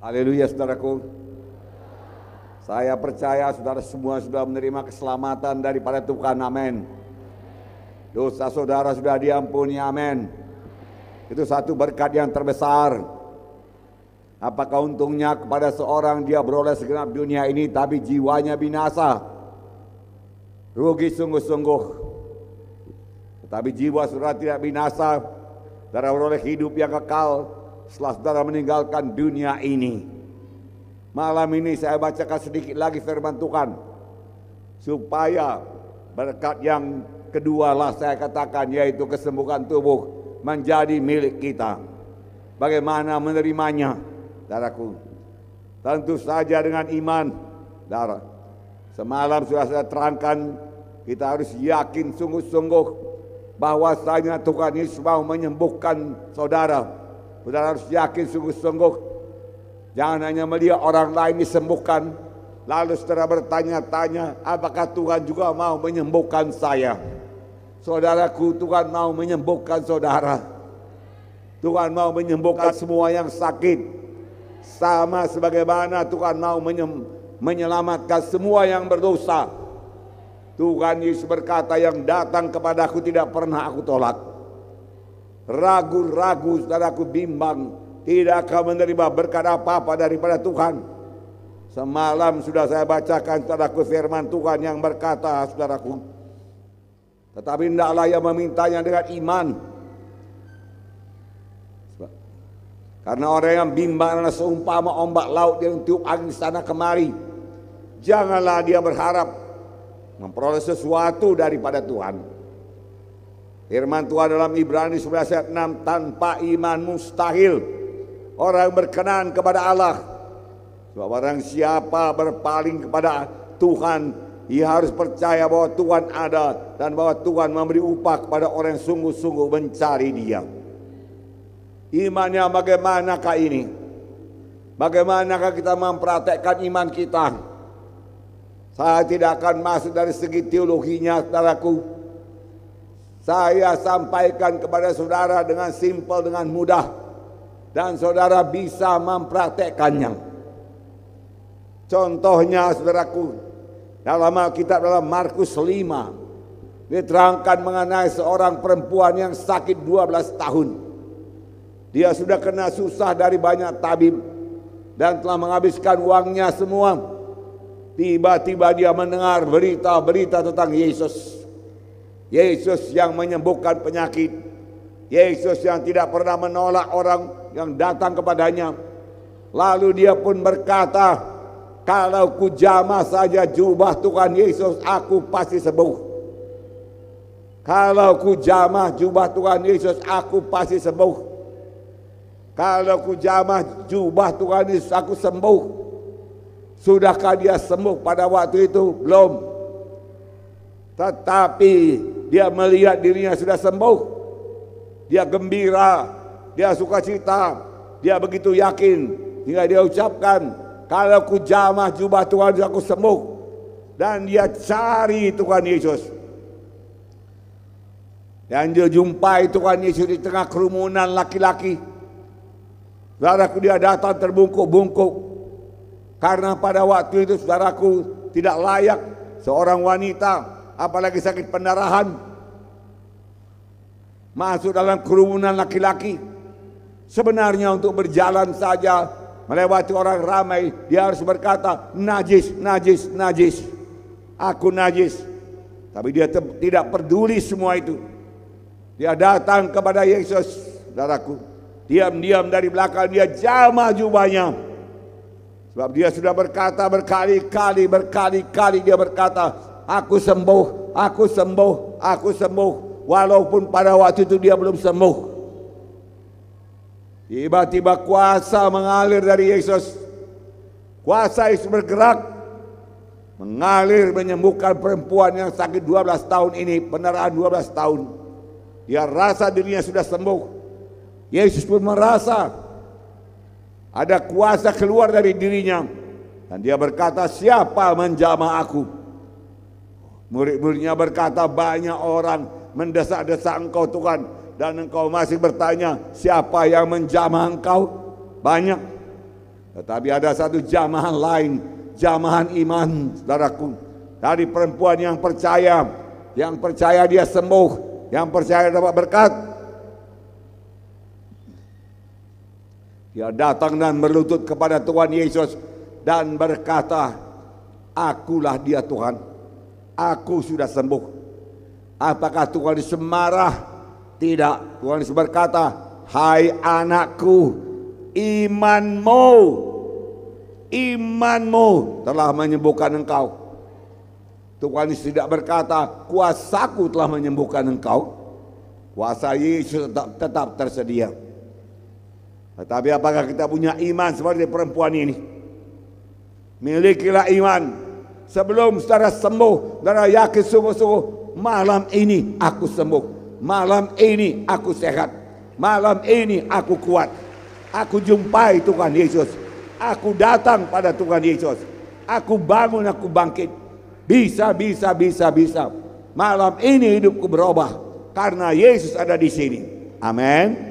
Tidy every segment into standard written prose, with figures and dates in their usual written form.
Haleluya saudaraku. Saya percaya saudara semua sudah menerima keselamatan daripada Tuhan, amin. Dosa saudara sudah diampuni, amin. Itu satu berkat yang terbesar. Apakah untungnya kepada seorang dia beroleh segenap dunia ini tapi jiwanya binasa? Rugi sungguh-sungguh. Tetapi jiwa saudara tidak binasa, saudara beroleh hidup yang kekal setelah saudara meninggalkan dunia ini. Malam ini saya bacakan sedikit lagi firman Tuhan, supaya berkat yang kedua lah saya katakan, yaitu kesembuhan tubuh menjadi milik kita. Bagaimana menerimanya, saudaraku? Tentu saja dengan iman, saudara. Semalam sudah saya terangkan, kita harus yakin sungguh-sungguh bahwasanya Tuhan Yesus mau menyembuhkan saudara. Saudara harus yakin sungguh-sungguh. Jangan hanya melihat orang lain disembuhkan, lalu saudara bertanya-tanya, apakah Tuhan juga mau menyembuhkan saya? Saudaraku, Tuhan mau menyembuhkan saudara. Tuhan mau menyembuhkan semua yang sakit. Sama sebagaimana Tuhan mau menyelamatkan semua yang berdosa. Tuhan Yesus berkata, yang datang kepadaku tidak pernah aku tolak. Ragu-ragu, saudaraku, bimbang, tidak akan menerima berkat apa-apa daripada Tuhan. Semalam sudah saya bacakan, saudaraku, firman Tuhan yang berkata, saudaraku, tetapi hendaklah ia memintanya dengan iman. Karena orang yang bimbang adalah seumpama ombak laut yang tiup angin sana kemari. Janganlah dia berharap memperoleh sesuatu daripada Tuhan. Firman Tuhan dalam Ibrani 11 ayat 6, tanpa iman mustahil orang berkenan kepada Allah. Sebab barang siapa berpaling kepada Tuhan, ia harus percaya bahwa Tuhan ada dan bahwa Tuhan memberi upah kepada orang yang sungguh-sungguh mencari Dia. Imannya bagaimanakah ini? Bagaimanakah kita mempraktekkan iman kita? Saya tidak akan masuk dari segi teologinya, saudaraku. Saya sampaikan kepada saudara dengan simpel, dengan mudah, dan saudara bisa mempraktekkannya. Contohnya, saudaraku, dalam Alkitab dalam Markus 5 diterangkan mengenai seorang perempuan yang sakit 12 tahun. Dia sudah kena susah dari banyak tabib dan telah menghabiskan uangnya semua. Tiba-tiba dia mendengar berita-berita tentang Yesus. Yesus yang menyembuhkan penyakit. Yesus yang tidak pernah menolak orang yang datang kepadanya. Lalu dia pun berkata, kalau ku jamah saja jubah Tuhan Yesus, aku pasti sembuh. Kalau ku jamah jubah Tuhan Yesus, aku pasti sembuh. Kalau ku jamah jubah Tuhan Yesus, aku sembuh. Sudahkah dia sembuh pada waktu itu? Belum. Tetapi dia melihat dirinya sudah sembuh. Dia gembira, dia sukacita, dia begitu yakin hingga dia ucapkan, kalau ku jamah jubah Tuhan Yesus, aku sembuh. Dan dia cari Tuhan Yesus. Dan dia jumpai Tuhan Yesus di tengah kerumunan laki-laki. Saudaraku, dia datang terbungkuk-bungkuk. Karena pada waktu itu, saudaraku, tidak layak seorang wanita, apalagi sakit pendarahan, masuk dalam kerumunan laki-laki. Sebenarnya untuk berjalan saja, melewati orang ramai, dia harus berkata, najis, najis, najis. Aku najis. Tapi dia tidak peduli semua itu. Dia datang kepada Yesus, saudaraku. Diam-diam dari belakang dia jamah jubahnya. Sebab dia sudah berkata berkali-kali dia berkata, aku sembuh, aku sembuh, aku sembuh. Walaupun pada waktu itu dia belum sembuh. Tiba-tiba kuasa mengalir dari Yesus. Kuasa Yesus bergerak, mengalir menyembuhkan perempuan yang sakit 12 tahun ini, pendarahan 12 tahun. Dia rasa dirinya sudah sembuh. Yesus pun merasa ada kuasa keluar dari dirinya. Dan dia berkata, siapa menjamah aku? Murid-muridnya berkata, banyak orang mendesak-desak engkau Tuhan. Dan engkau masih bertanya, siapa yang menjamah engkau? Banyak. Tetapi ada satu jamahan lain, jamahan iman, saudaraku, dari perempuan yang percaya dia sembuh, yang percaya dapat berkat. Dia datang dan berlutut kepada Tuhan Yesus dan berkata, "Akulah dia Tuhan, aku sudah sembuh." Apakah Tuhan Yesus marah? Tidak. Tuhan Yesus berkata, "Hai anakku, imanmu telah menyembuhkan engkau." Tuhan Yesus tidak berkata, "Kuasaku telah menyembuhkan engkau." Kuasa Yesus tetap tersedia. Tetapi apakah kita punya iman seperti perempuan ini? Milikilah iman. Sebelum saudara sembuh, saudara yakin sungguh-sungguh, malam ini aku sembuh, malam ini aku sehat, malam ini aku kuat, aku jumpai Tuhan Yesus, aku datang pada Tuhan Yesus, aku bangun, aku bangkit. Bisa. Malam ini hidupku berubah karena Yesus ada di sini. Amin.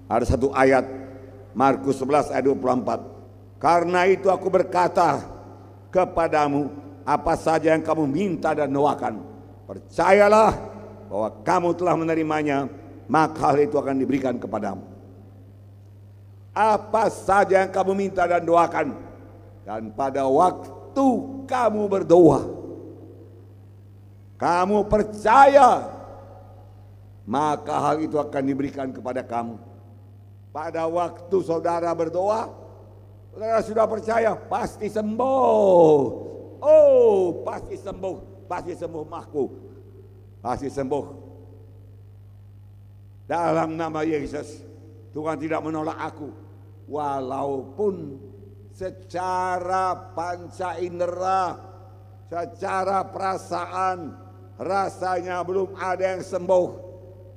Ada satu ayat, Markus 11 ayat 24. Karena itu aku berkata kepadamu, apa saja yang kamu minta dan doakan, percayalah bahwa kamu telah menerimanya, maka hal itu akan diberikan kepadamu. Apa saja yang kamu minta dan doakan, dan pada waktu kamu berdoa, kamu percaya, maka hal itu akan diberikan kepada kamu. Pada waktu saudara berdoa, saudara sudah percaya, pasti sembuh. Oh, pasti sembuh, mahku, pasti sembuh. Dalam nama Yesus, Tuhan tidak menolak aku, walaupun secara panca indera, secara perasaan, rasanya belum ada yang sembuh.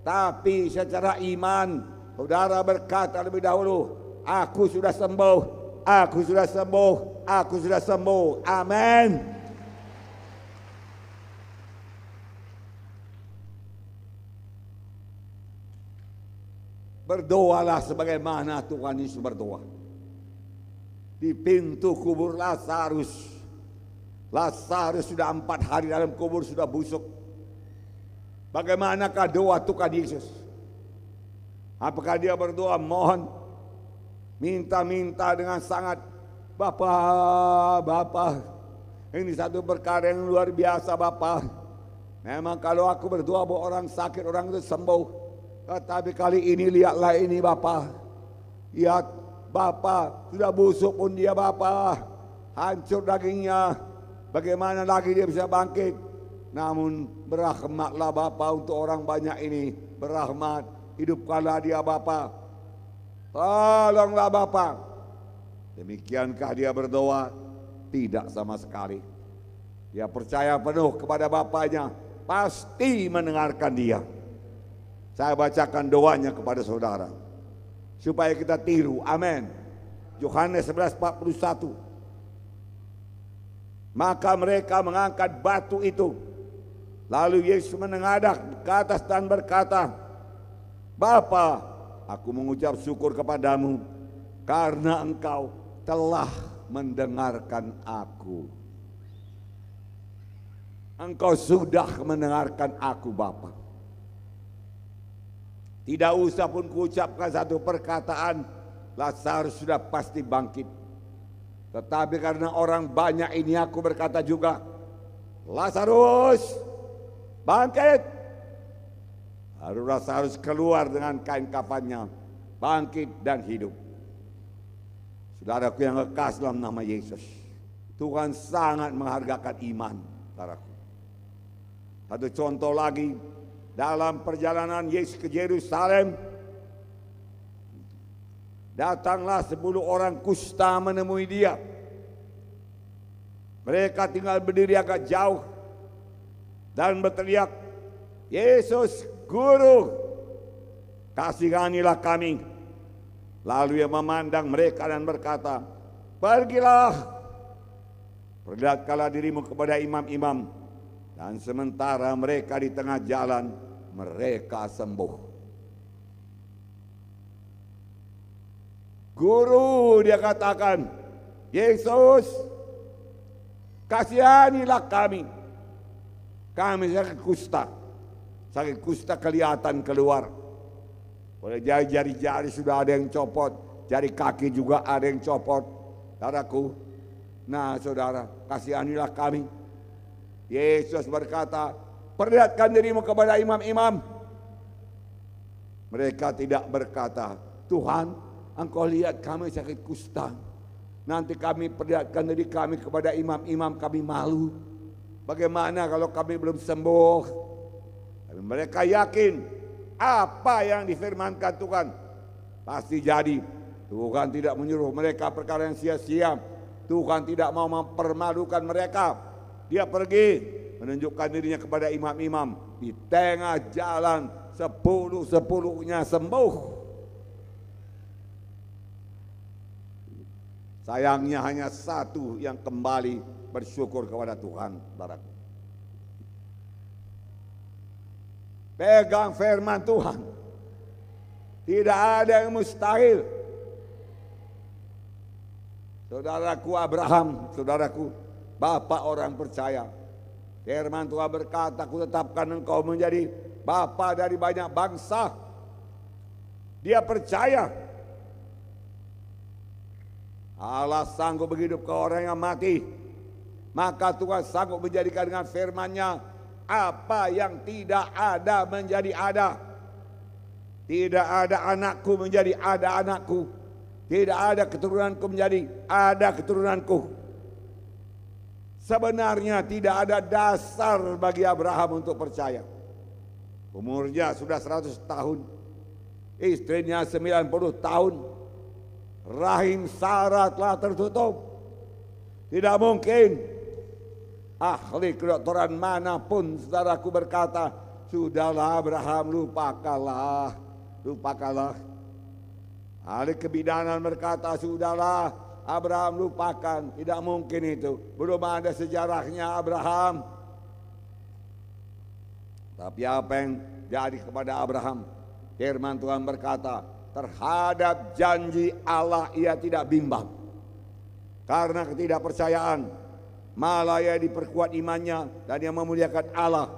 Tapi secara iman, saudara berkata lebih dahulu, aku sudah sembuh, aku sudah sembuh, aku sudah sembuh. Amin. Berdoalah sebagaimana Tuhan Yesus berdoa. Di pintu kubur Lazarus, Lazarus sudah 4 hari dalam kubur, sudah busuk. Bagaimanakah doa Tuhan Yesus? Apakah dia berdoa mohon, minta dengan sangat, Bapa, ini satu perkara yang luar biasa Bapa. Memang kalau aku berdoa bahwa orang sakit, orang itu sembuh. Tetapi kali ini lihatlah ini Bapa. Lihat Bapa, sudah busuk pun dia Bapa, hancur dagingnya. Bagaimana lagi dia bisa bangkit? Namun berahmatlah Bapa untuk orang banyak ini, berahmat. Hidupkanlah dia Bapa, tolonglah Bapa. Demikiankah dia berdoa? Tidak sama sekali. Dia percaya penuh kepada Bapaknya, pasti mendengarkan dia. Saya bacakan doanya kepada saudara supaya kita tiru. Amin. Yohanes 11:41. Maka mereka mengangkat batu itu, lalu Yesus menengadah ke atas dan berkata, Bapa, aku mengucap syukur kepadamu karena engkau telah mendengarkan aku. Engkau sudah mendengarkan aku Bapa. Tidak usah pun kuucapkan satu perkataan, Lazarus sudah pasti bangkit. Tetapi karena orang banyak ini aku berkata juga, Lazarus bangkit. Lalu Lazarus keluar dengan kain kafannya, bangkit dan hidup. Saudaraku yang kekasih dalam nama Yesus, Tuhan sangat menghargakan iman, saudaraku. Satu contoh lagi, dalam perjalanan Yesus ke Yerusalem, datanglah 10 orang kusta menemui dia. Mereka tinggal berdiri agak jauh dan berteriak, Yesus, Guru, kasihanilah kami. Lalu ia memandang mereka dan berkata, pergilah, perlihatkanlah dirimu kepada imam-imam. Dan sementara mereka di tengah jalan, mereka sembuh. Guru, dia katakan, Yesus, kasihanilah kami. Kami sakit kusta. Sakit kusta kelihatan keluar. Oleh jari-jari sudah ada yang copot. Jari kaki juga ada yang copot. Saudaraku. Nah saudara, kasihanilah kami. Yesus berkata, perlihatkan dirimu kepada imam-imam. Mereka tidak berkata, Tuhan, Engkau lihat kami sakit kusta. Nanti kami perlihatkan diri kami kepada imam-imam, kami malu. Bagaimana kalau kami belum sembuh? Tapi mereka yakin apa yang difirmankan Tuhan pasti jadi. Tuhan tidak menyuruh mereka perkara yang sia-sia. Tuhan tidak mau mempermalukan mereka. Dia pergi menunjukkan dirinya kepada imam-imam. Di tengah jalan 10-10-nya sembuh. Sayangnya hanya satu yang kembali bersyukur kepada Tuhan. Saudaraku. Pegang firman Tuhan. Tidak ada yang mustahil. Saudaraku Abraham, saudaraku, bapak orang percaya. Firman Tuhan berkata, aku tetapkan engkau menjadi bapa dari banyak bangsa. Dia percaya Allah sanggup menghidupkan orang yang mati. Maka Tuhan sanggup menjadikan dengan firman-Nya apa yang tidak ada menjadi ada. Tidak ada anakku menjadi ada anakku. Tidak ada keturunanku menjadi ada keturunanku. Sebenarnya tidak ada dasar bagi Abraham untuk percaya. Umurnya sudah 100 tahun. Istrinya 90 tahun. Rahim Sarah telah tertutup. Tidak mungkin. Ahli kedokteran manapun saudaraku berkata, sudahlah Abraham, lupakanlah. Lupakanlah. Ahli kebidanan berkata, sudahlah Abraham, lupakan. Tidak mungkin itu. Belum ada sejarahnya Abraham. Tapi apa yang jadi kepada Abraham? Firman Tuhan berkata, terhadap janji Allah ia tidak bimbang. Karena ketidakpercayaan, malah ia diperkuat imannya dan ia memuliakan Allah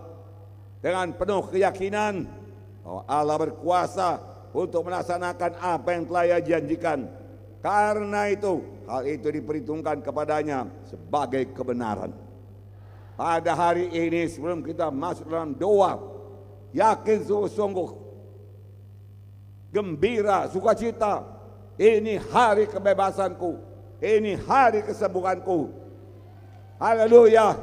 dengan penuh keyakinan bahwa Allah berkuasa untuk melaksanakan apa yang telah ia janjikan. Karena itu, hal itu diperhitungkan kepadanya sebagai kebenaran. Pada hari ini sebelum kita masuk dalam doa, yakin sungguh-sungguh, gembira, sukacita, ini hari kebebasanku, ini hari kesembuhanku. Haleluya.